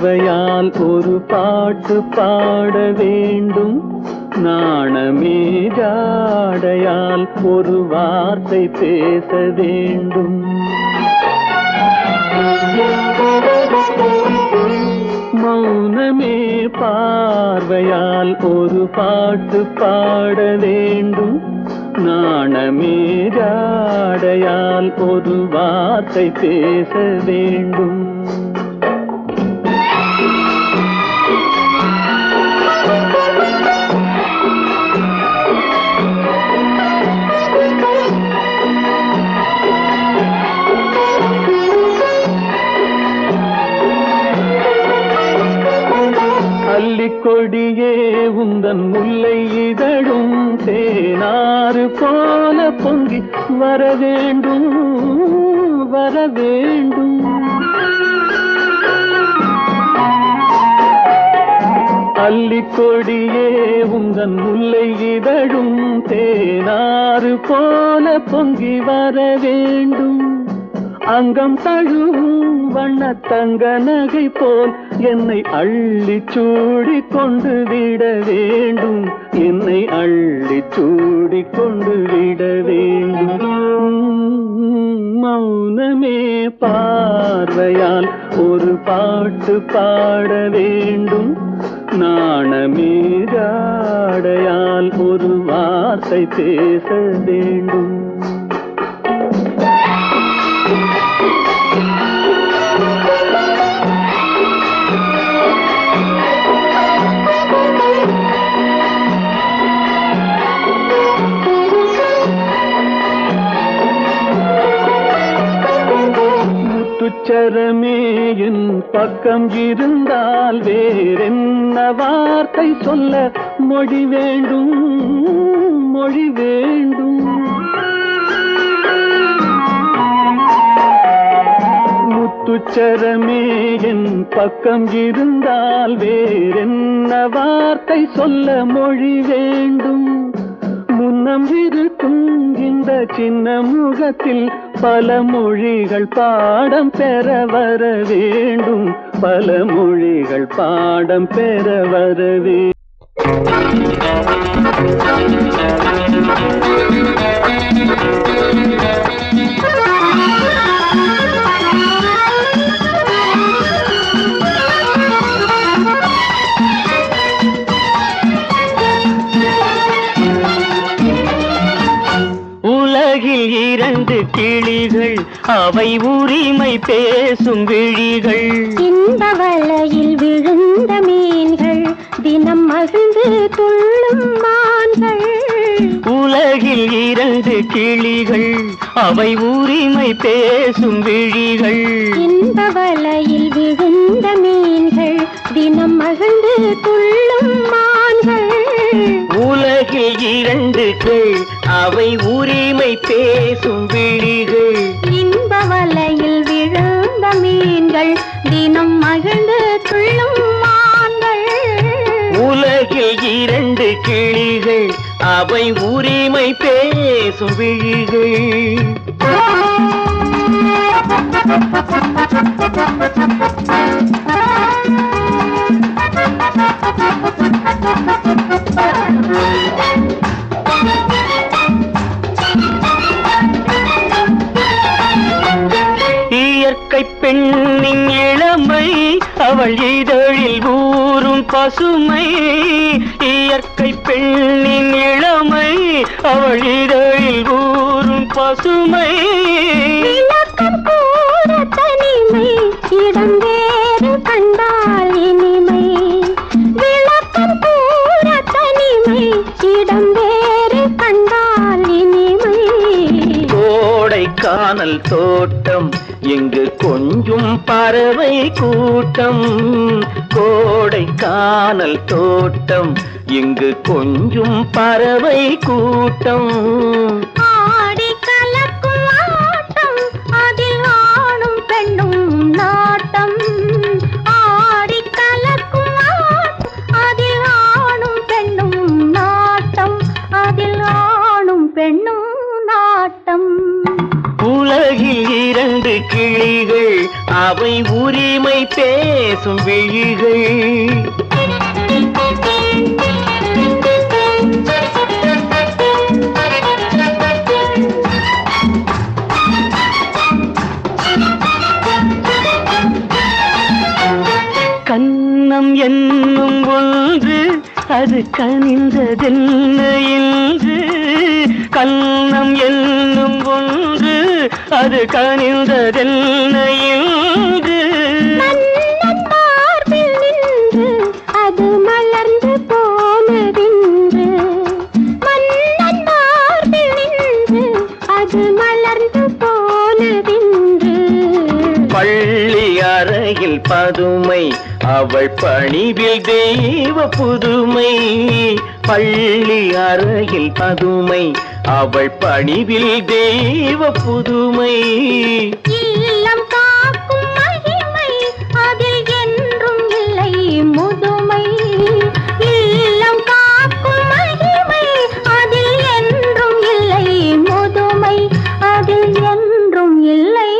பார்வையால் ஒரு பாட்டு பாட வேண்டும். நாணமே ஜாடையால் ஒரு வார்த்தை பேச வேண்டும். மௌனமே பார்வையால் ஒரு பாட்டு பாட வேண்டும். நாணமே ஜாடையால் ஒரு வார்த்தை பேச வேண்டும். கொடியே உந்தன் முல்லை இதழும் தேனாறு போல பொங்கி வர வேண்டும் வர வேண்டும். அல்லிக்கொடியே உந்தன் முல்லை இதழும் தேனாறு போல பொங்கி வர வேண்டும். அங்கம் தழுவும் வண்ணத்தங்க நகை போல் என்னை அள்ளி சூடி கொண்டு விட வேண்டும். என்னை அள்ளி சூடி கொண்டு விட வேண்டும். மௌனமே பார்வையால் ஒரு பாட்டு பாட வேண்டும். நாணமே ஜாடையால் ஒரு வார்த்தை பேச வேண்டும். முத்துச்சரமே என் பக்கம் இருந்தால் வேறென்ன வார்த்தை சொல்ல மொழி வேண்டும் மொழி வேண்டும். முத்துச்சரமே என் பக்கம் இருந்தால் வேறென்ன வார்த்தை சொல்ல மொழி வேண்டும். முன்னம் இருக்கும் இந்த சின்ன முகத்தில் பல மொழிகள் பாடம் பெற வர வேண்டும். பல மொழிகள் பாடம் பெற வர வேண்டும். உலகில் இரண்டு கிளிகள் அவை உரிமை பேசும் விழிகள். இந்த வலையில் விழுந்த மீன்கள் தினம் மகிழ்ந்து துள்ளும் மான்கள். உலகில் இரண்டு கிளிகள் அவை உரிமை பேசும் விழிகள். இந்த வலையில் விழுந்த மீன்கள் தினம் மகிழ்ந்து துள்ளும் மான்கள். உலகில் இரண்டு கிள் அவை உரிமை பேசும் விழிகள். இன்ப வலையில் விழுந்த மீன்கள் தினம் மகிழ்ந்து துள்ளும் மான்கள். உலகில் இரண்டு கிளிகள் அவை உரிமை பேசும் விழிகள். இயற்கை பெண்ணின் இளமை அவள் இதழில் ஊறும் பசுமை. இயற்கை பெண்ணின் இளமை அவள் இதழில் ஊறும் பசுமை. விளக்கம் கூற தனிமை இடம் வேறு கண்டால் இனிமை. விளக்கம் கூற தனிமை இடம் வேறு கண்டால் இனிமை. கோடைக்கானல் தோட்டம் எங்கு கொஞ்சும் பறவை கூட்டம். கோடைக்கானல் தோட்டம் எங்கு கொஞ்சும் பறவை கூட்டம். ஆடி கலக்கும் ஆட்டம் அதில் ஆணும் பெண்ணும் நாட்டம். ஆடி கலக்கும் ஆட்டம் அதில் ஆணும் பெண்ணும் நாட்டம். அதில் ஆணும் பெண்ணும் நாட்டம். உலகில் இரண்டு கிளிகள் அவை உரிமை பேசும் விழிகள். கன்னம் என்னும் ஒன்று அது கனிந்ததென்ன என்று. கன்னம் என்னும் ஒன்று அது கனிந்ததென்ன என்று. மன்னன் மார்பில் நின்று அது மலர்ந்து போனதென்று. மன்னன் மார்பில் நின்று அது மலர்ந்து போனதென்று. பள்ளி அறையில் பதுமை அவள் பணிவில் தெய்வ புதுமை. பள்ளி அறையில் பதுமை அவள் பணிவில் தெய்வ புதுமை. இல்லம் காக்கும் மகிமை அதில் என்றும் இல்லை முதுமை. இல்லம் காக்கும் மகிமை அதில் என்றும் இல்லை முதுமை. அதில் என்றும் இல்லை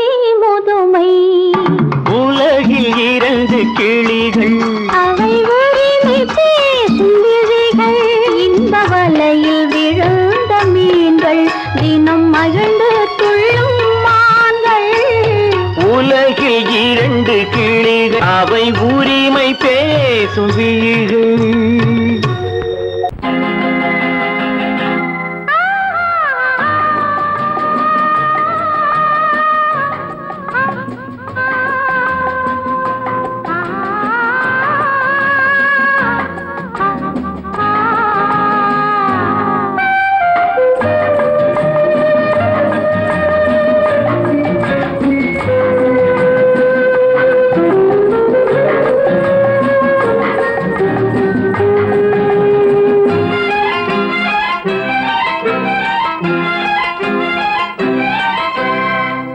முதுமை. உலகில் இரண்டு கிளிகள் அவை உரிமை பேசும் விழிகள். இந்த வலையில் விழுந்த மீன்கள் தினம் மகிழ்ந்து துள்ளும் மான்கள். உலகில் இரண்டு கிளிகள் அவை உரிமை பேசும் விழிகள்.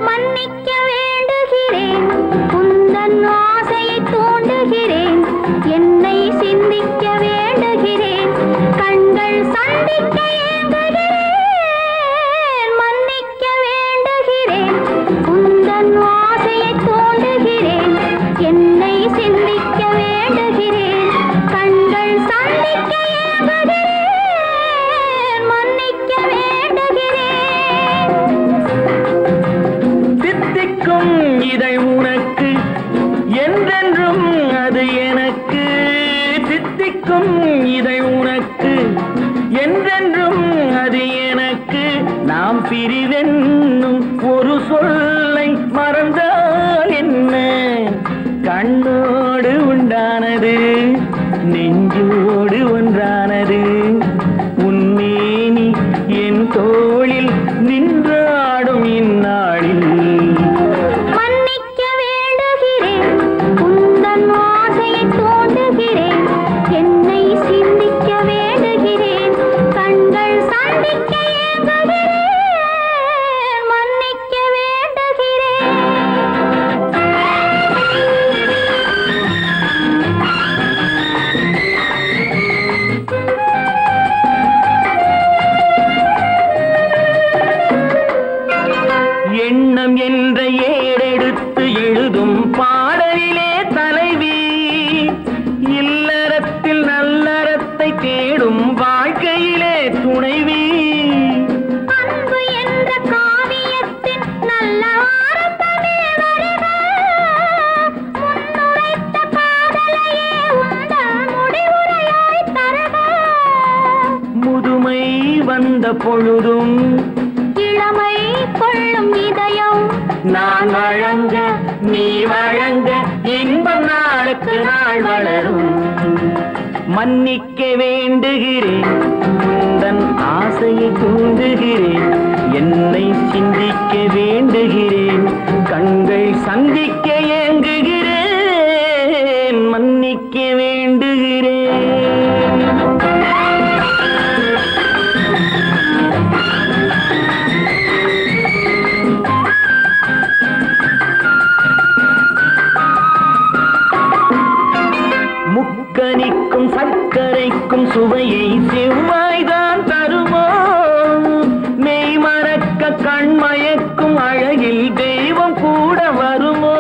மன்னிக்க வேண்டுகிறேன், உந்தன் ஆசையை தூண்டுகிறேன். என்னை சிந்திக்க வேண்டுகிறேன், கண்கள் சந்திக்க ஏங்குகிறேன். மன்னிக்க வேண்டுகிறேன், உந்தன் ஆசையை தூண்டுகிறேன். என்னை சிந்திக்க வேண்டுகிறேன், கண்கள் சந்திக்க ஏங்குகிறேன். மன்னிக்க வேண்டுகிறேன். தித்திக்கும் இதை உனக்கு என்றென்றும் அது எனக்கு. தித்திக்கும் இதை உனக்கு என்றென்றும் அது எனக்கு. நாம் பிரிவென்னும் ஒரு சொல்லை மறந்தால் என்ன? கண்ணோடு உண்டானது நெஞ்சோடு ஒன்றானது. உன்மேனி என் தோளில் நின்றாடும் இந்நாளில். மன்னிக்க வேண்டுகிறேன், உந்தன் ஆசையை தூண்டுகிறேன். என்னை சிந்திக்க வேண்டுகிறேன், கண்கள் சந்திக்க ஏங்குகிறேன். மன்னிக்க வேண்டுகிறேன். எண்ணம் என்ற ஏடெடுத்து எழுதும் பாடலிலே தலைவி. இல்லறத்தில் நல்லறத்தை தேடும் வாழ்க்கையிலே துணைவி. அன்பு என்ற காவியத்தின் நல்ல வார்த்தையே வருக. முன்னுரைத்த காதலையே உந்தன் முடிவுரையாய் தருக. முதுமை வந்த பொழுதும் இளமை கொள்ளும் இதயம் நான் வழங்க நீ வழங்க இன்பம் நாளுக்கு நாள் வளரும். மன்னிக்க வேண்டுகிறேன், உந்தன் ஆசையை தூண்டுகிறேன். என்னை சிந்திக்க வேண்டுகிறேன், கண்கள் சந்திக்க ஏங்குகிறேன். மன்னிக்க வேண்டுகிறேன். முக்கனிக்கும் சர்க்கரைக்கும் சுவையை செவ்வாய்தான் தருமோ? மெய் மறக்க கண்மயக்கும் அழகில் தெய்வம் கூட வருமோ?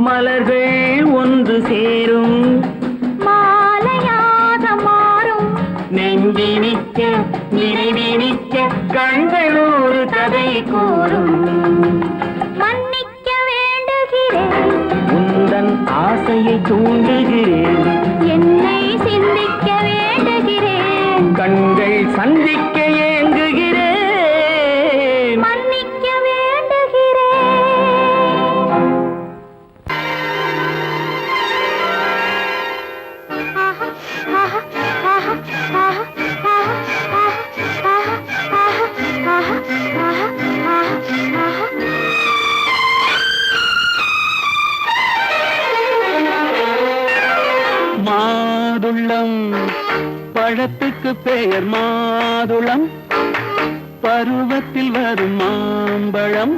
மலர்கள் ஒன்று சேரும் மாலையாக மாறும் நெஞ்சினிக்க நினைவினிக்க கண்கள் ஒரு கதை கூறும் மன்னிக்க வேண்டுகிறேன் உந்தன் ஆசையை தூண்டுகிறேன் என்னை சிந்திக்க வேண்டுகிறேன் கண்கள் சந்திக்க ஏங்குகிறேன் மன்னிக்க வேண்டுகிறேன் ஆஹா ஆஹா ஆஹா ஆஹா ஆஹா ஆஹா ஆஹா ஆஹா மாதுளம் பழத்துக்கு பெயர் மாதுளம் பருவத்தில் வரும் மாம்பழம்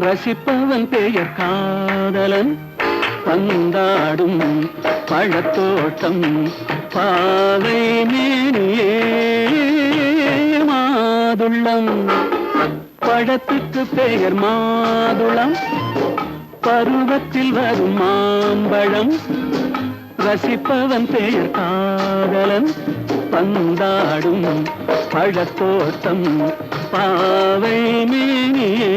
ரசிப்பவன் பெயர் காதலன் பந்தாடும் பழத்தோட்டம் பாவை மேனியே மாதுளம் பழத்துக்கு பெயர் மாதுளம் பருவத்தில் வரும் மாம்பழம் ரசிப்பவன் பெயர் காதலன் பந்தாடும் பழத்தோட்டம் பாவை மேனியே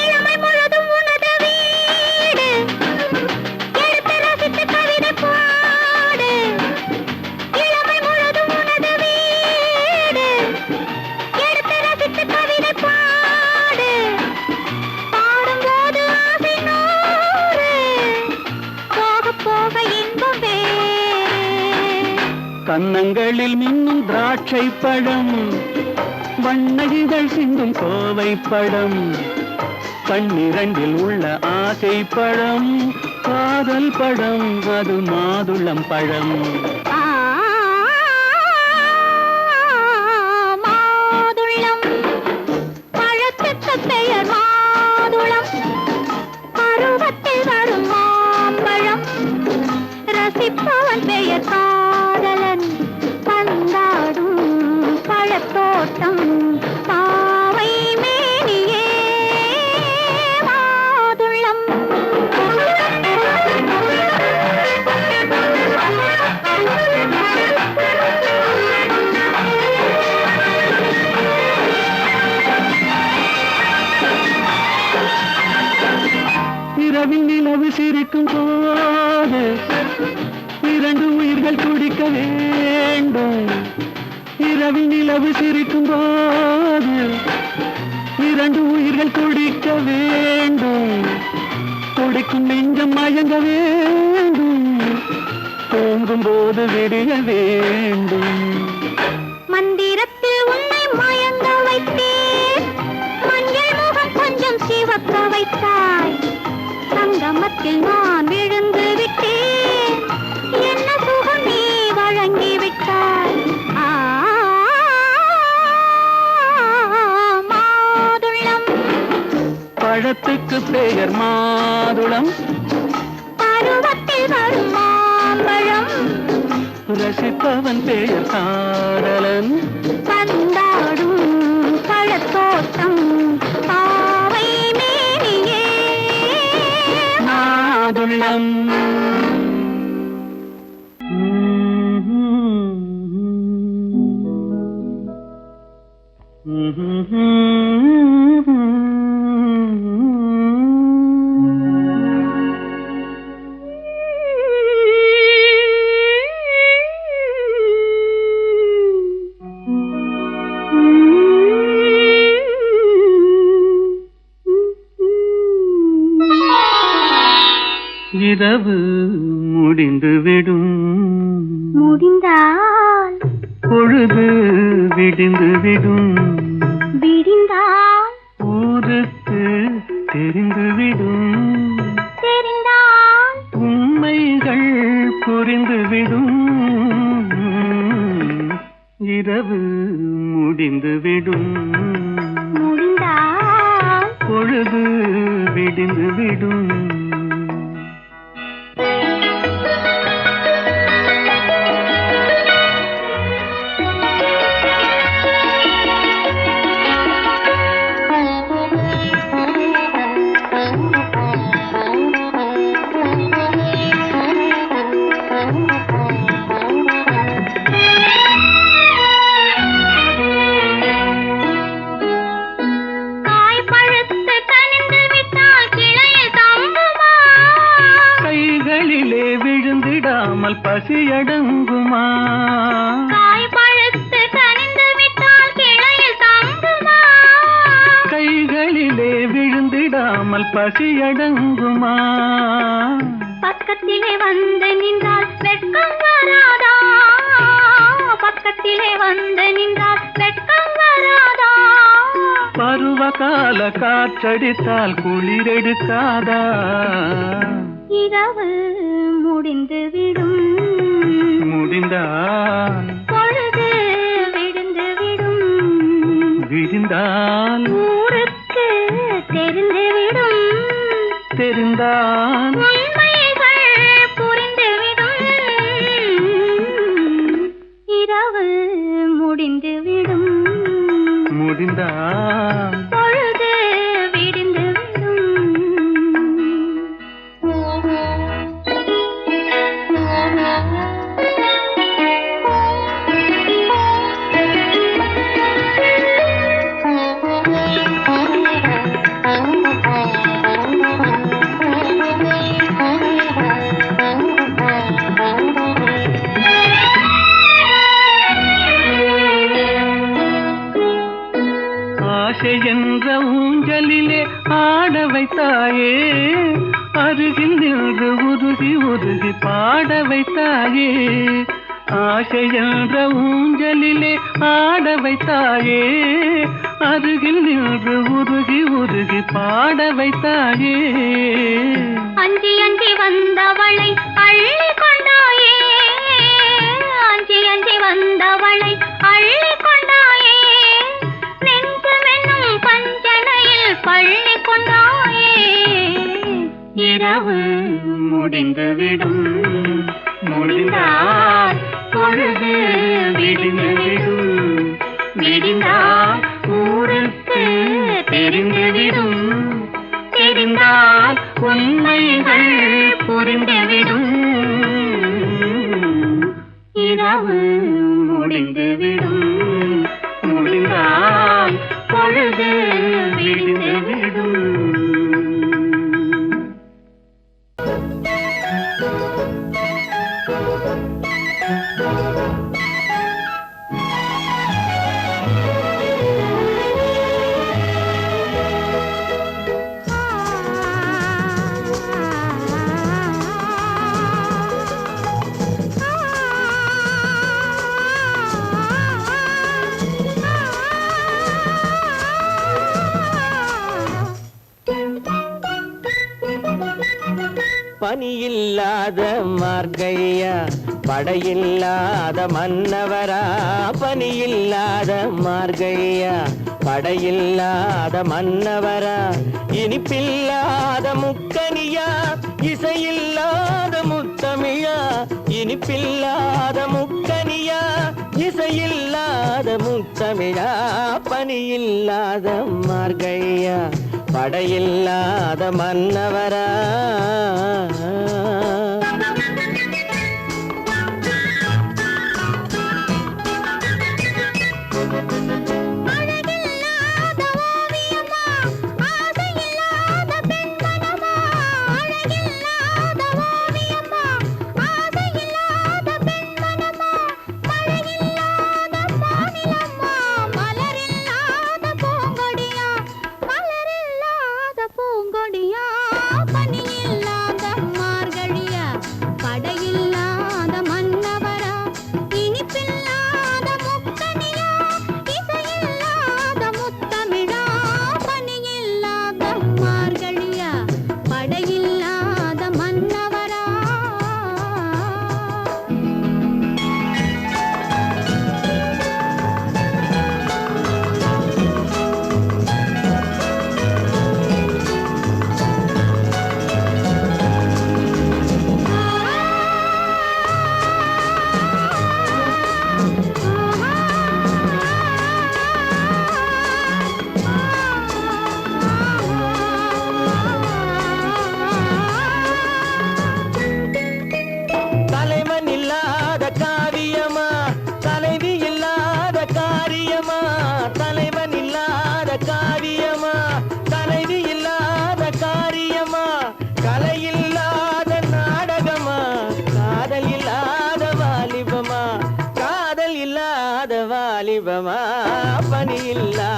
இளமை முழுதும் உனது வீடு எடுத்து ரசித்து கவிதை பாடு இளமை முழுதும் உனது வீடு எடுத்து ரசித்து கவிதை பாடு பாடும்போது ஆசை நூறு போக போக இன்பம் வேறு கன்னங்களில் மின்னும் திராட்சை பழம் வண்ணகிகள் சிந்தும் கோவை பழம் கண்ணிரண்டில் உள்ள ஆசை பழம் காதல் பழம் அது மாதுளம் பழம் மாதுளம் பழத்துக்கு பெயர் மாதுளம் பருவத்தில் வரும் மாம்பழம் ரசிப்பவன் பெயர் காதலன் பந்தாடும் பழத்தோட்டம் பாவை மேனியே மாதுளம் இரவில் நிலவு சிரிக்கும் போது இரண்டு உயிர்கள் துடிக்க வேண்டும் இரவில் நிலவு சிரிக்கும் போது இரண்டு உயிர்கள் துடிக்க வேண்டும் துடிக்கும் நெஞ்சம் மயங்க வேண்டும் தூங்கும் போது விடிய வேண்டும் மந்திரத்தில் உன்னை மயங்க வைத்தேன் மஞ்சள் முகம் கொஞ்சம் சிவக்க வைத்தாய் சங்கமத்தில் நான் விழுந்து விட்டேன் என்ன சுகம் நீ வழங்கி விட்டாய் மாதுளம் பழத்துக்கு பெயர் மாதுளம் பருவத்தில் வரும் மாம்பழம் ரசிப்பவன் பெயர் காதலன் பந்தாடும் பழத்தோட்டம் பாவை மேனியே மாதுளம் இரவு முடிந்துவிடும் முடிந்தால் பொழுது விடிந்துவிடும் விடிந்தால் ஊருக்கு தெரிந்துவிடும் தெரிந்தால் உண்மைகள் புரிந்துவிடும் இரவு முடிந்துவிடும் முடிந்தால் பொழுது விடிந்து விடும். பசியடங்குமா? காய் பழுத்து கனிந்து விட்டால் கிளையில் தங்குமா? கைகளிலே விழுந்திடாமல் பசியடங்குமா? பக்கத்திலே வந்து நின்றால் வெட்கம் வராதா? பக்கத்திலே வந்து நின்றால் வெட்கம் வராதா? பருவகால காற்றடித்தால் குளிரெடுக்காதா? இரவு முடிந்து விடும். முடிந்தால் பொழுது விடிந்து விடும். விடிந்தால் ஊருக்கு தெரிந்து விடும். தெரிந்தால் உண்மைகள் புரிந்துவிடும். இரவு முடிந்து விடும். முடிந்தால் பொழுது விடிந்து விடும். ஆசை என்ற ஊஞ்சலிலே ஆட வைத்தாயே, அருகில் நின்று உருகி உருகி பாட வைத்தாயே. ஆசை என்ற ஊஞ்சலிலே ஆட வைத்தாயே, அருகில் நின்று உருகி உருகி பாட வைத்தாயே. அஞ்சி அஞ்சி வந்தவளை அள்ளி கொண்டாயே. அஞ்சி அஞ்சி வந்தவளை அள்ளி கொண்டாயே. நெஞ்சமென்னும் பஞ்சனையில் பள்ளி கொண்டாயே. இரவு முடிந்து விடும். முடிந்தால் பொழுது விடிந்து விடும். விடிந்தால் ஊருக்கு தெரிந்து விடும். தெரிந்தால் உண்மைகள் புரிந்துவிடும். இரவு முடிந்து விடும். முடிந்தால் பொழுது விடிந்து விடும். பனியில்லாத மார்கழியா, படையில்லாத மன்னவரா. பனியில்லாத மார்கழியா, படையில்லாத மன்னவரா. இனிப்பில்லாத முக்கனியா, இசையில்லாத முத்தமிழா. இனிப்பில்லாத முக்கனியா, இசையில்லாத முத்தமிழா. பனியில்லாத மார்கழியா, படையில்லாத மன்னவரா. பனியில்லாத மார்கழியா,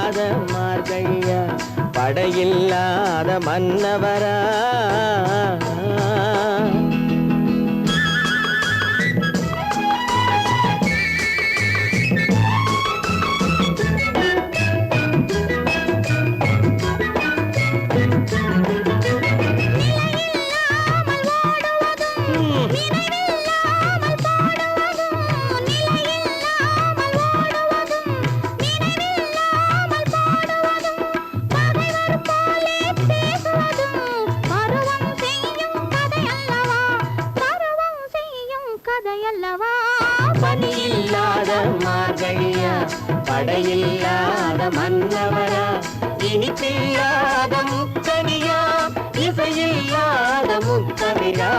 படையில்லாத மார்கழியா படையில்லாத மன்னவரா பணியில்லாத மார்கழியா படையில்லாத மன்னவரா இனிப்பில்லாத முக்கனியா இசையில்லாத முக்கவிரா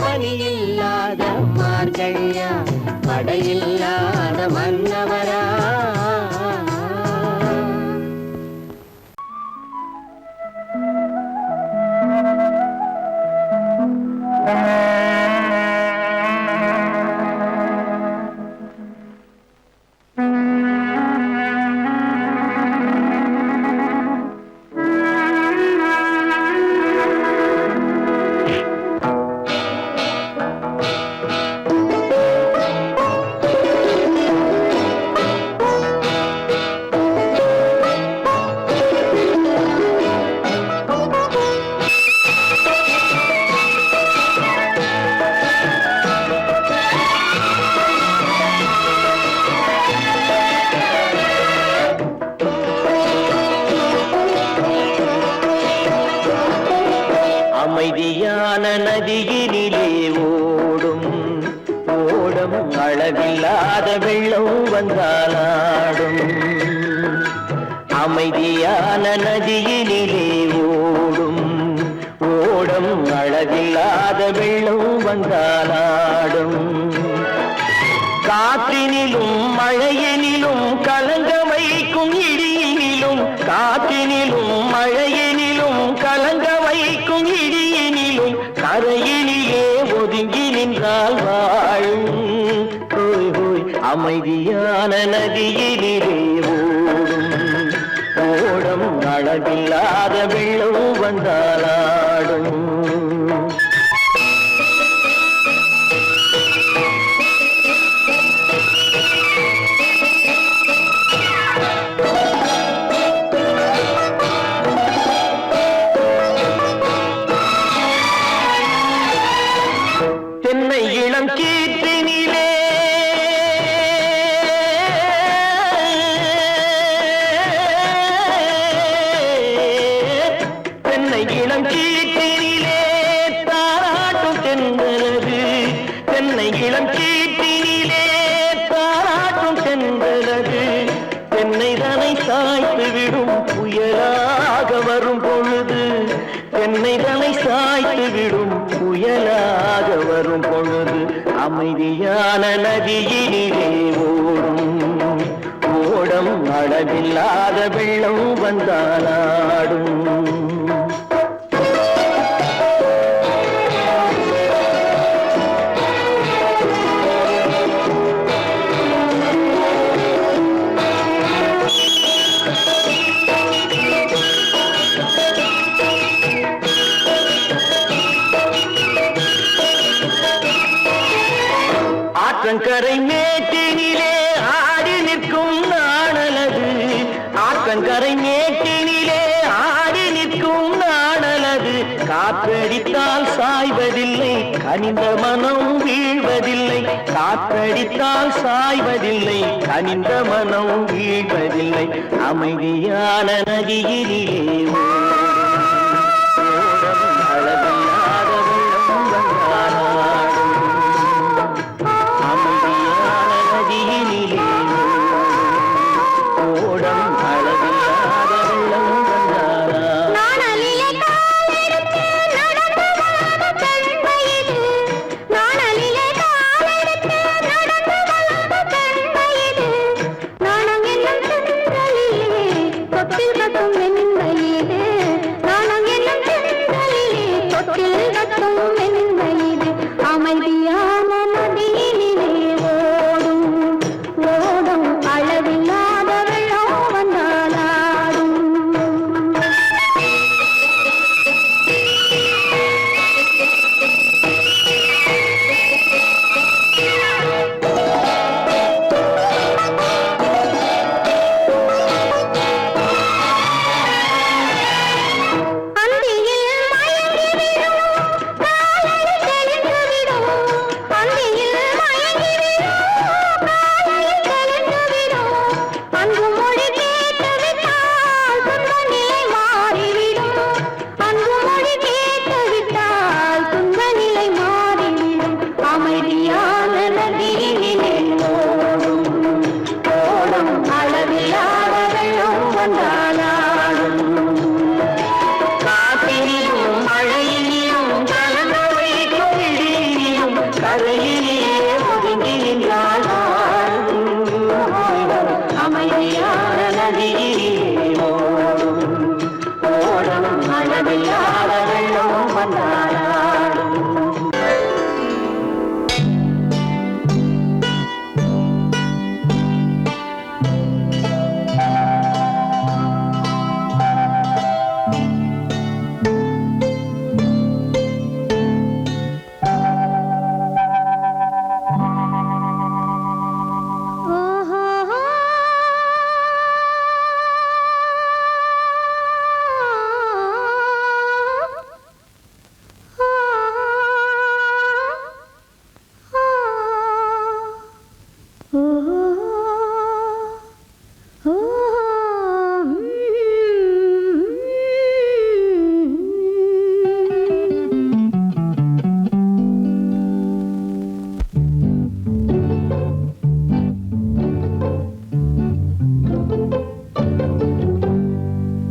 பணியில்லாத மார்கழியா படையில்லாத மன்னவரா அமைதியான நதியினிலே ஓடும் ஓடும் அளவில்லாத வெள்ளம் வந்தாலாடும் அமைதியான நதியினிலே ஓடும் ஓடும் அளவில்லாத வெள்ளம் வந்தாலாடும் காற்றினிலும் மழையினிலும் கலங்க வைக்கும் இடியினிலும் காற்றினிலும் மழையினிலும் கலங்க வைக்கும் இடியினிலும் கரையினிலே ஒதுங்கி நின்றால் வாழும் ஹோய் ஹோய் அமைதியான நதியினிலே ஓடும் ஓடும் அளவில்லாத வெள்ளம் வந்தாலாடும் தென்னை இளம் கீற்றினிலே தென்னை இளம் கீற்றினிலே தாராட்டும் தென்றலது தென்னை இளம் கீற்றினிலே தாராட்டும் தென்றலது தென்னை தனை சாய்த்து விடும் புயலாக வரும் பொழுது தென்னை தலை சாய்த்து விடும் புயலாக வரும் பொழுது அமைதியான நதியினிலே ஓடும் ஓடம் அளவில்லாத வெள்ளம் வந்தாலாடும் ஆற்றங்கரை மேட்டினிலே ஆடி நிற்கும் நாணலது ஆற்றங்கரை மேட்டினிலே ஆடி நிற்கும் நாணலது காற்றடித்தால் சாய்வதில்லை கனிந்த மனம் வீழ்வதில்லை காற்றடித்தால் சாய்வதில்லை கனிந்த மனம் வீழ்வதில்லை அமைதியான நதியினிலே ஓடும் அளவில்லாத வெள்ளம் வந்தாலாடும் அமைதியான நதியினிலே ஓடும் அளவில்லாத வெள்ளம் வந்தாலாடும் அமைதியான நதியினிலே ஓடும் ஓடும் அளவில்லாத வெள்ளம் வந்தாலாடும் வந்தாலாடும் காற்றிலும் மழையிலும் கலந்து வைக்கும் இடியிலும் கரையிலே ஒதுங்கி நின்றாள் அமைதியான நதியிலே ஓடும் ஓடும் அளவில்லாத வெள்ளம் வந்தாலாடும்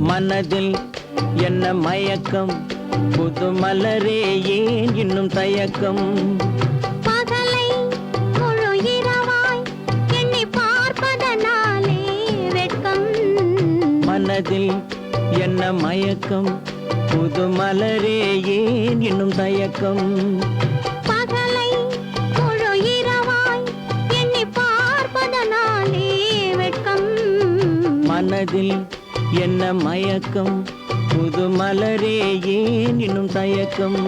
மனதில் என்ன மயக்கம் புது மலரே ஏன் இன்னும் தயக்கம் பகலை முழு இரவாய் எண்ணி பார்ப்பதனாலே வெட்கம் மனதில் என்ன மயக்கம் புது மலரே ஏன் இன்னும் தயக்கம் பகலை முழு இரவாய் எண்ணி பார்ப்பதனாலே வெட்கம் மனதில் என்ன மயக்கம் புது மலரே ஏன் இன்னும் தயக்கம்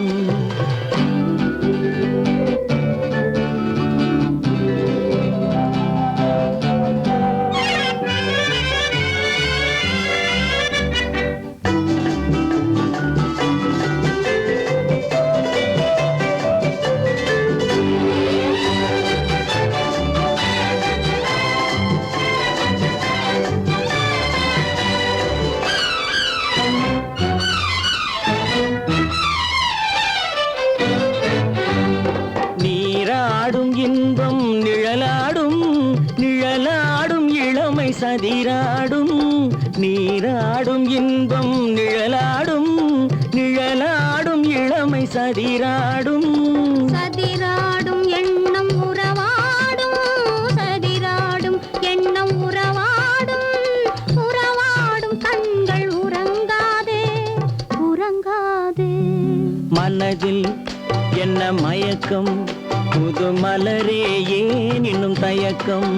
சதிராடும் நீராடும் இன்பம் நிழலாடும் நிழலாடும் இளமை சதிராடும் சதிராடும் எண்ணம் உறவாடும் சதிராடும் எண்ணம் உறவாடும் உறவாடும் கண்கள் உறங்காதே உறங்காதே மனதில் என்ன மயக்கம் புது மலரே ஏன் இன்னும் தயக்கம்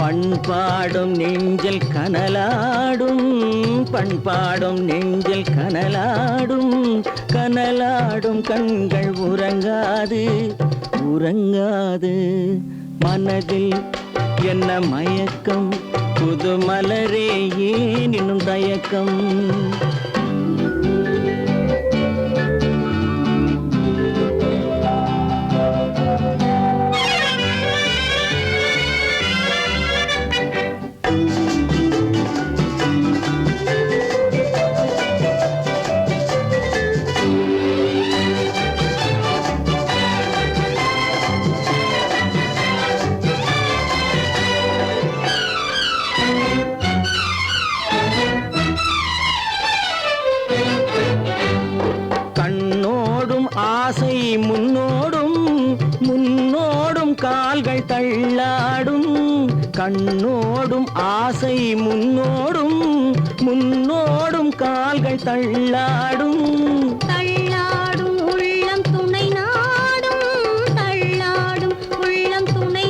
பண்பாடும் நெஞ்சில் கனலாடும் பண்பாடும் நெஞ்சில் கனலாடும் கனலாடும் கண்கள் உறங்காது உறங்காது மனதில் என்ன மயக்கம் புது மலரே ஏன் இன்னும் தயக்கம் ஆசை முன்னோடும் முன்னோடும் கால்கள் தள்ளாடும் கண்ணோடும் ஆசை முன்னோடும் முன்னோடும் கால்கள் தள்ளாடும் தள்ளாடும் உள்ளம் துணை நாடும் தள்ளாடும் உள்ளம் துணை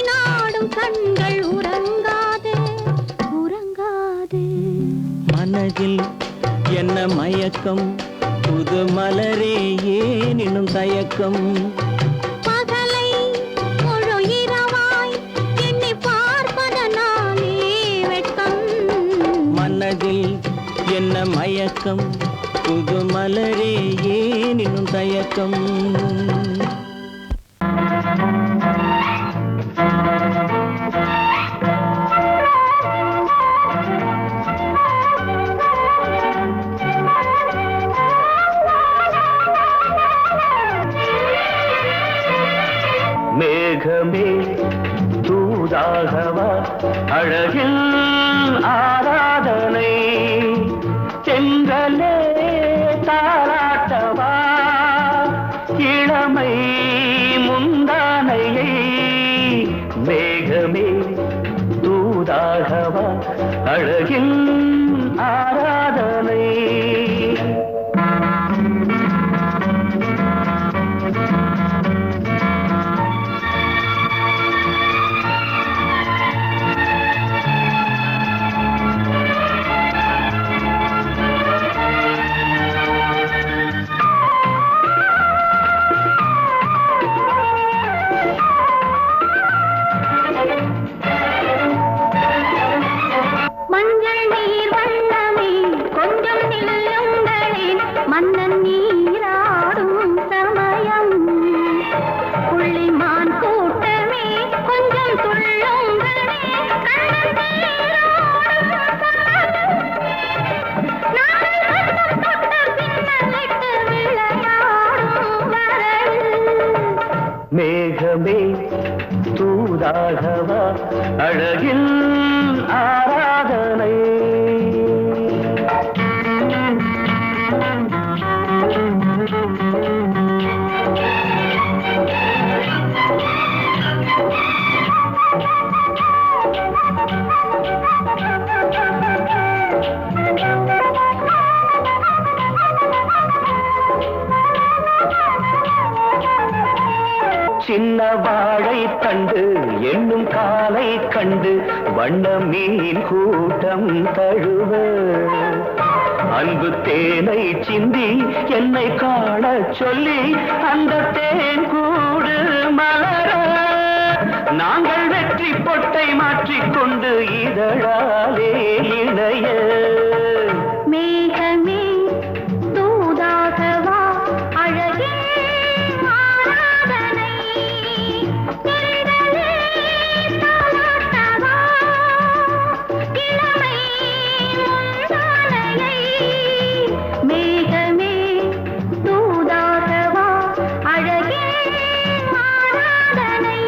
நாடும் கண்கள் உறங்காதே உறங்காதே மனதில் என்ன மயக்கம் புது மலரே ஏன் இன்னும் தயக்கம் பகலை முழு இரவாய் எண்ணி பார்ப்பதனாலே வெட்கம் மனதில் என்ன மயக்கம் புது மலரே ஏன் இன்னும் தயக்கம் மேகமே தூதாகவா அழகில் ஆராதனை செங்கலே தாராட்டவா இளமை முந்தானையை மேகமே தூதாகவா அழகில் ஆராதனை மஞ்சள் நீர் வண்ணமே கொஞ்சம் நில்லுங்களேன் மன்னன் நீராடும் சமயம் புள்ளிமான் கூட்டமே கொஞ்சம் துள்ளுங்களே கண்ணன் நீராடும் சமயம் நாளை வண்ணம் தொட்ட பின்னலிட்டு விளையாடும் வரையில் மேகமே தூதாகவா அழகில் ஆராதனை சின்ன வாழை தண்டு என்னும் காலை கண்டு வண்ண மீன் கூட்டம் தழுவ அன்பு தேனை சிந்தி என்னை காண சொல்லி அந்த தேன் கூடு மலர நாங்கள் வெற்றி பொட்டை மாற்றிக்கொண்டு இதழாலே இணைய மேகமே தூதாகவா அழகே ஆராதனை தெரிதலே தாலாட்டவா இளமை முந்தானையை மேகமே தூதாகவா அழகே ஆராதனை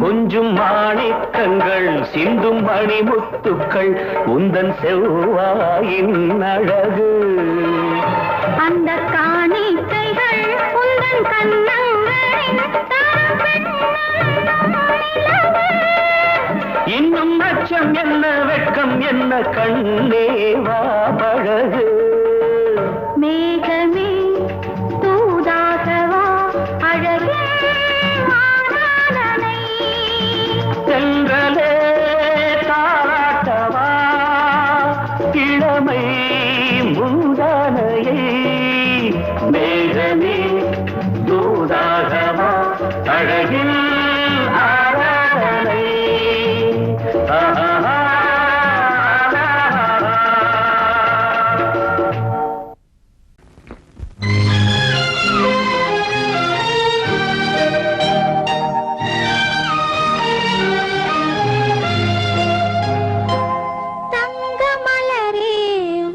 கொஞ்சும் மாணிக்கங்கள் சிந்தும் மணிமுத்துக்கள் உந்தன் செவ்வாயின் அழகு அந்த காணிக்கைகள் உந்தன் கண்ணங்களின் இன்னும் அச்சம் என்ன வெட்கம் என்ன கண்ணேவா பழகு மேகமே தூதாகவா அழகே ஆராதனை சென்றலே தாராட்டவா இளமை முந்தானையை மேகமே தூதாகவா அழகில் ஆராதனை தங்கமலரே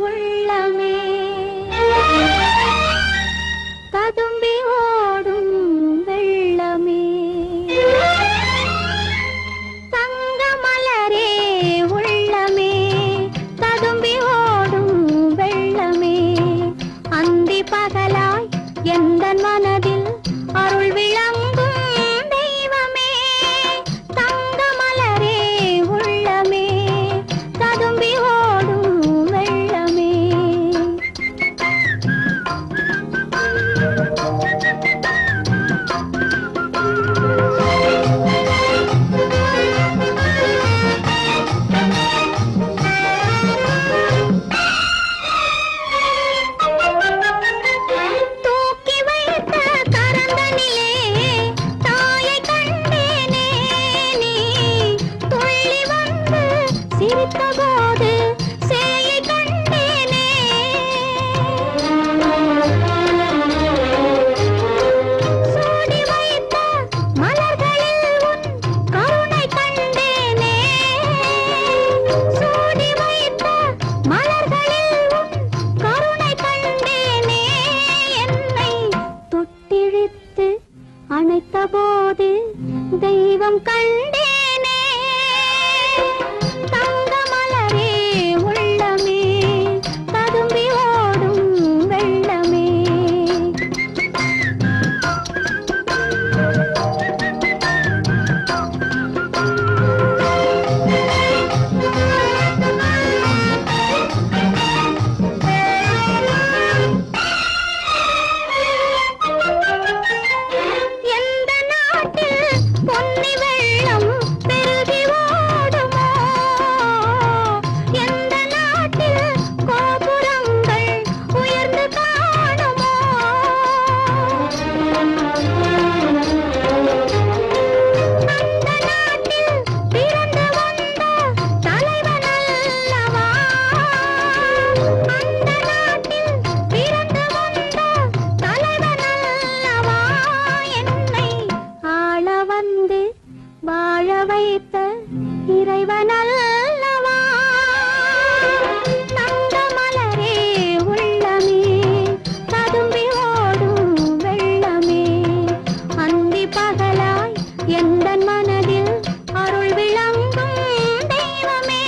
உள்ளமே ததும்பி ஓடும் வெள்ளமே இன்னும் கண்டேனே தங்க மலரே உள்ளமே ததும்பி ஓடும் வெள்ளமே இறைவனல்லவா தங்க மலரே உள்ளமே ததும்பி ஓடும் வெள்ளமே அந்தி பகலாய் எந்தன் மனதில் அருள் விளங்கும் தெய்வமே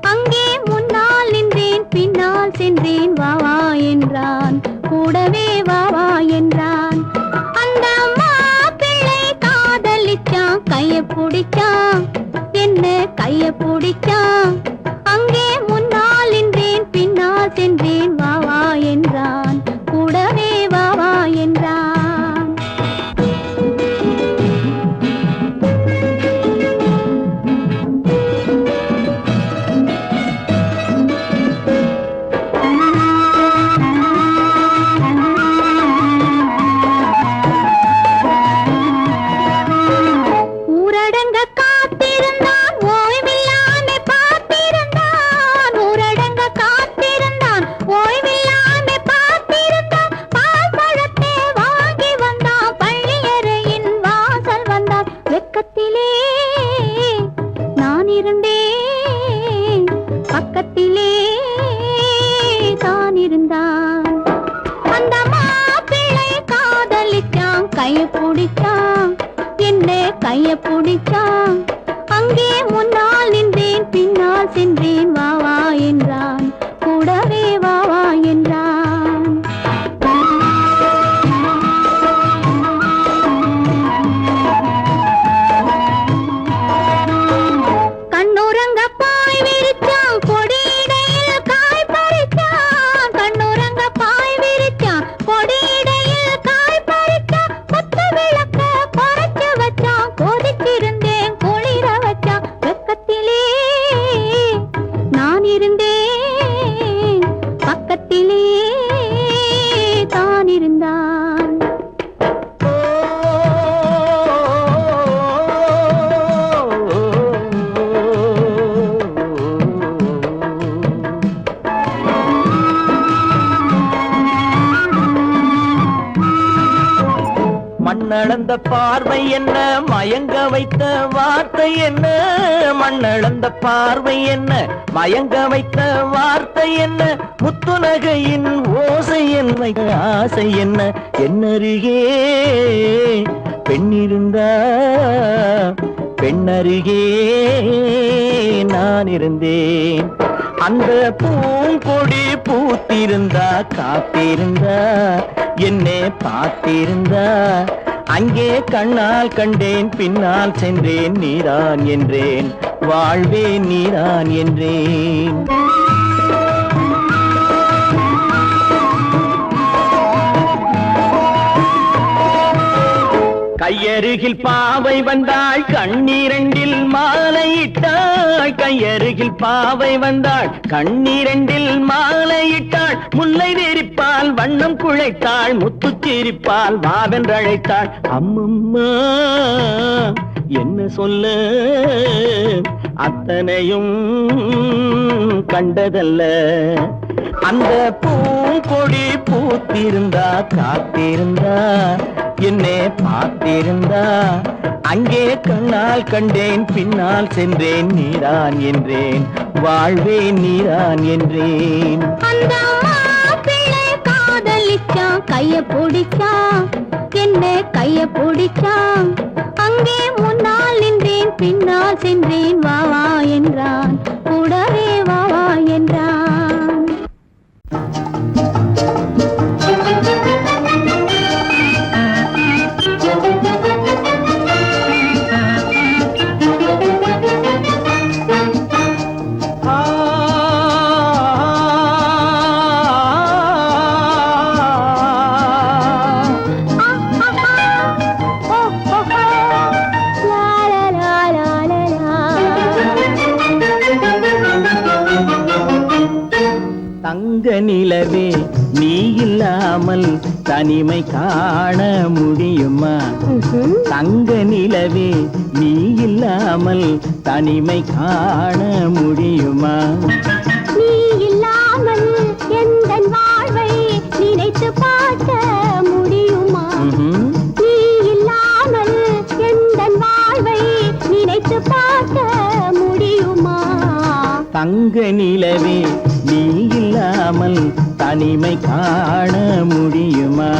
அங்கே முன்னால் நின்றேன் பின்னால் சென்றேன் வா வா என்றான் கூடவே வா வா என்றான் அந்த மாப்பிள்ளை காதலிச்சான் கைய பிடிச்சான் என்ன கைய பிடிச்சான் அங்கே முன்னால் நின்றேன் பின்னால் சென்றேன் வா வா என்றான் கூடவே வா வா என்றான் பக்கத்திலே தான் இருந்தான் அந்த மாப்பிள்ளை காதலிச்சான் கைய பிடிச்சான் என்ன கைய பிடிச்சான் அங்கே முன்னால் நின்றேன் பின்னால் சென்றேன் வா வா என்றான் கூடவே வா வா என்றான் கண்ணுறங்க பாய் விரிச்சான் கொடியிடையில் காய் பறிச்சான் கண்ணுறங்க பாய் விரிச்சான் கொடியிடையில் காய் பறிச்சான் கொத்த விளக்க குறைச்சு வச்சான் கொதிச்சிருந்தேன் குளிர வச்சான் வெக்கத்திலே நான் இருந்தேன் பக்கத்திலே தான் இருந்தான் மண்ணளந்த பார்வை என்ன மயங்க வைத்த வார்த்தை என்ன மண்ணளந்த பார்வை என்ன மயங்க வைத்த வார்த்தை என்ன முத்துநகையின் ஓசை என்ன ஆசை என்ன என்னருகே பெண்ணிருந்தா பெண்ணருகே நான் இருந்தேன் அந்த பூங்கொடி பூத்திருந்தா காத்திருந்தா என்னை பார்த்திருந்தா அங்கே கண்ணால் கண்டேன் பின்னால் சென்றேன் நீதான் என்றேன் வாழ்வே நீதான் என்றேன் கையருகில் பாவை வந்தாள் கண்ணீரண்டில் மாலையிட்டாள் கையருகில் பாவை வந்தாள் கண்ணீரண்டில் மாலையிட்டாள் முல்லை விரிப்பால் வண்ணம் குழைத்தாள் முத்துச்சிரிப்பால் வாவென்றழைத்தாள் அம்மம்மா என்ன சொல்ல அத்தனையும் கண்டதல்ல அந்த பூங்கொடி பூத்திருந்தா காத்திருந்தா என்னை பார்த்திருந்தா அங்கே கண்ணால் கண்டேன் பின்னால் சென்றேன் நீதான் என்றேன் வாழ்வேன் நீதான் என்றேன் அந்த மாப்பிள்ளை காதலிச்சான் கைய பிடிச்சான் என்ன கைய பிடிச்சான் அங்கே முன்னால் நின்றேன் பின்னால் சென்றேன் வா வா என்றான் கூடவே வா வா என்றான் தங்க நிலவே நீ இல்லாமல் தனிமை காண முடியுமா தங்க நிலவே நீ இல்லாமல் தனிமை காண முடியுமா நீ இல்லாமல் எந்தன் வாழ்வை நினைத்து பார்க்க முடியுமா நீ இல்லாமல் எந்தன் வாழ்வை நினைத்து பார்க்க முடியுமா தங்க நிலவே நீ இல்லாமல் தனிமை காண முடியுமா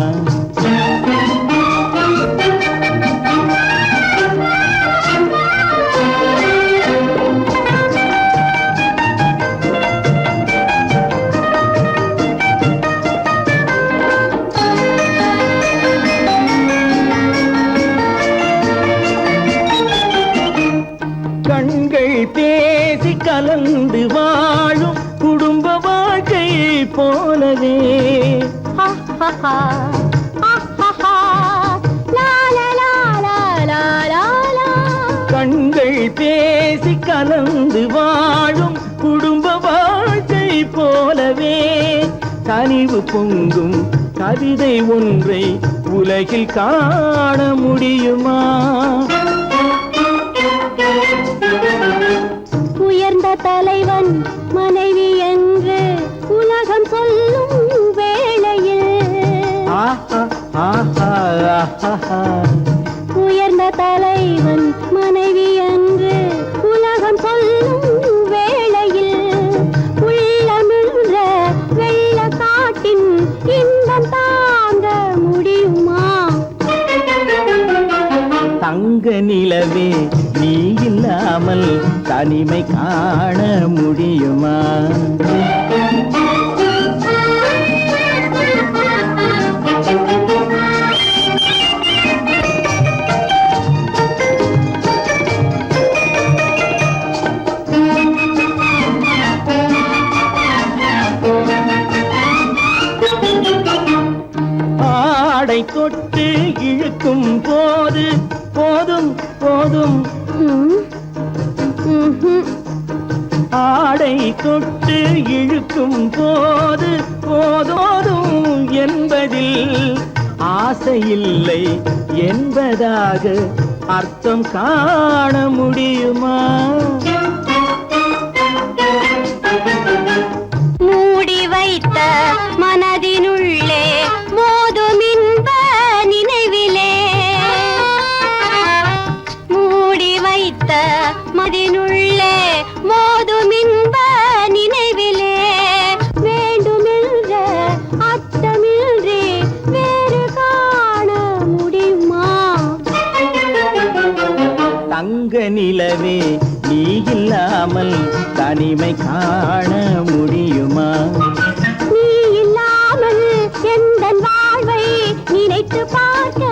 கண்கள் பேசி கலந்து வாழும் குடும்ப வாழ்க்கை போலவே கண்கள் பேசி கலந்து வாழும் குடும்ப வாழ்க்கை போலவே கனிவு பொங்கும் கவிதை ஒன்றை உலகில் காண முடியுமா உயர்ந்த தலைவன் மனைவி என்று உலகம் சொல்லும் வேளையில் உயர்ந்த தலைவன் மனைவி என்று உலகம் சொல்லும் வேளையில் உள்ளமிழ்ந்த வெள்ள காட்டின் இன்பம் தாங்க முடியுமா தங்க நிலவே நீ இல்லாமல் தனிமை காண முடியுமா ஆடை தொட்டு இழுக்கும் போது போதும் போதும் ஆடை தொட்டு இழுக்கும் போது போதோதும் என்பதில் ஆசையில்லை என்பதாக அர்த்தம் காண முடியுமா மூடி வைத்த மனதினுள்ளே மோதும் இன்ப நினைவிலே மூடி வைத்த மதினுள்ளே மோதும் இன்ப நினைவிலே வேண்டுமென்ற அச்சமின்றி வேறு காண முடியுமா தங்க நிலவே நீ இல்லாமல் தனிமை காண முடியுமா நீ இல்லாமல் எந்தன் வாழ்வை நினைத்து பார்க்க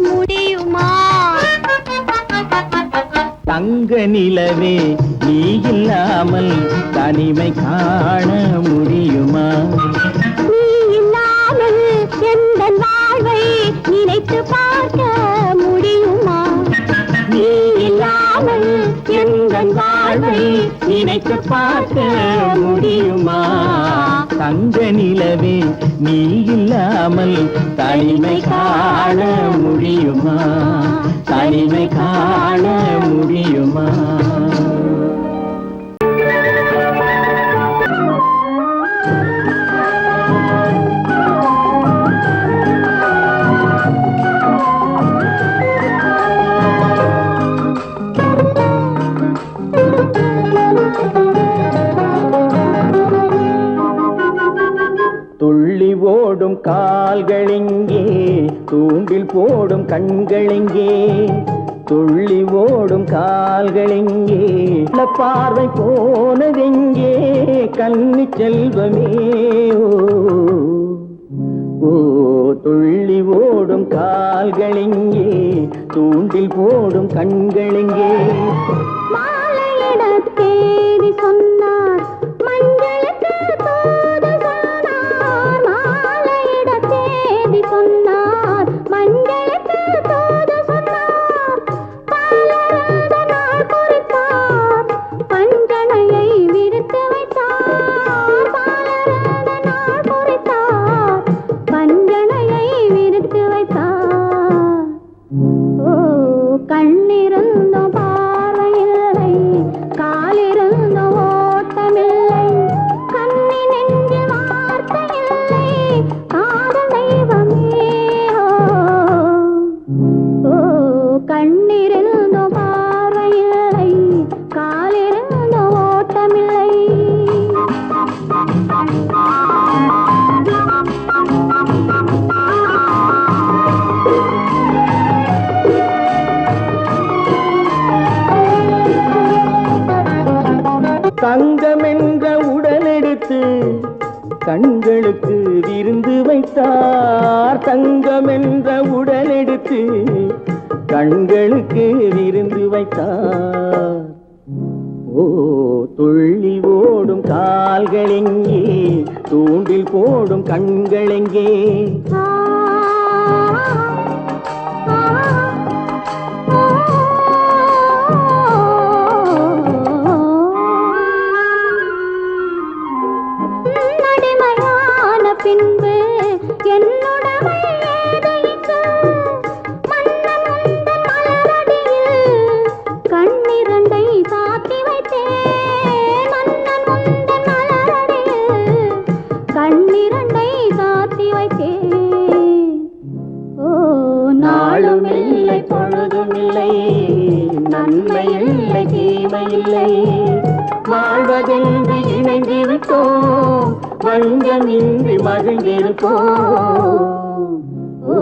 முடியுமா தங்க நிலவே நீ இல்லாமல் தனிமை காண முடியுமா நீ இல்லாமல் எந்தன் வாழ்வை நினைத்து பார்க்க முடியுமா எந்தன் வாழ்வை நினைத்து பார்க்க முடியுமா? தங்க நிலவே நீ இல்லாமல் தனிமை காண முடியுமா? தனிமை காண முடியுமா? துள்ளி ஓடும் கால்களெங்கே, தூண்டில் போடும் கண்களெங்கே? துள்ளி ஓடும் கால்களெங்கே, பார்வை போனதெங்கே? கன்னி செல்வமே ஓ துள்ளி ஓடும் கால்களெங்கே, தூண்டில் போடும் கண்களெங்கே? மாலையிட தேதி சொன்னார் மஞ்சளுக்கு தூது சொன்னார். மாலையிட தேதி சொன்னார் மஞ்சளுக்கு தூது சொன்னார். பாலருந்த நாள் குறித்தார் பஞ்சனையை விரித்து வைத்தார். பாலருந்த நாள் குறித்தார் பஞ்சனையை விரித்து வைத்தார். ஓ கண்ணிருந்தும் பார்வையில்லை, காலிருந்தும் ஓட்டமில்லை, கண்ணி நெஞ்சில் வார்த்தையில்லை, காதல் தெய்வமே ஓ கண்ணிருந்தும் பார்வையில்லை, காலிருந்தும் ஓட்டமில்லை. தங்கம் என்ற உடலெடுத்து கண்களுக்கு விருந்து வைத்தார். தங்கம் என்ற உடலெடுத்து கண்களுக்கு விருந்து வைத்தார். ஓ துள்ளி ஓடும் கால்களெங்கே, தூண்டில் போடும் கண்களெங்கே? நடிமையான பின்பு என்னுடமை ஏது இங்கு? மன்னன் உந்தன் மலரடியில் கண்ணிரண்டை சாத்தி வைத்தேன். மன்னன் உந்தன் மலரடியில் கண்ணிரண்டை சாத்தி வைத்தேன். ஓ நாளும் இல்லை பொழுதும் இல்லை, நன்மை இல்லை தீமை இல்லை, வாழ்வதென்று இணைந்து விட்டோம், வஞ்சமின்றி மகிழ்ந்திருப்போம். ஓ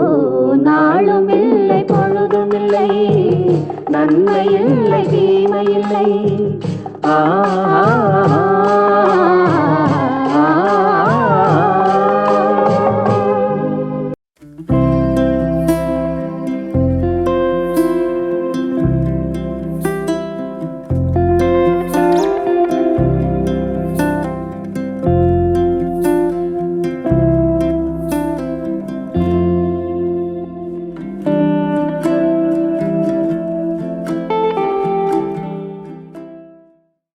நாளும் இல்லை பொழுதும் இல்லை, நன்மை இல்லை தீமை இல்லை. ஆ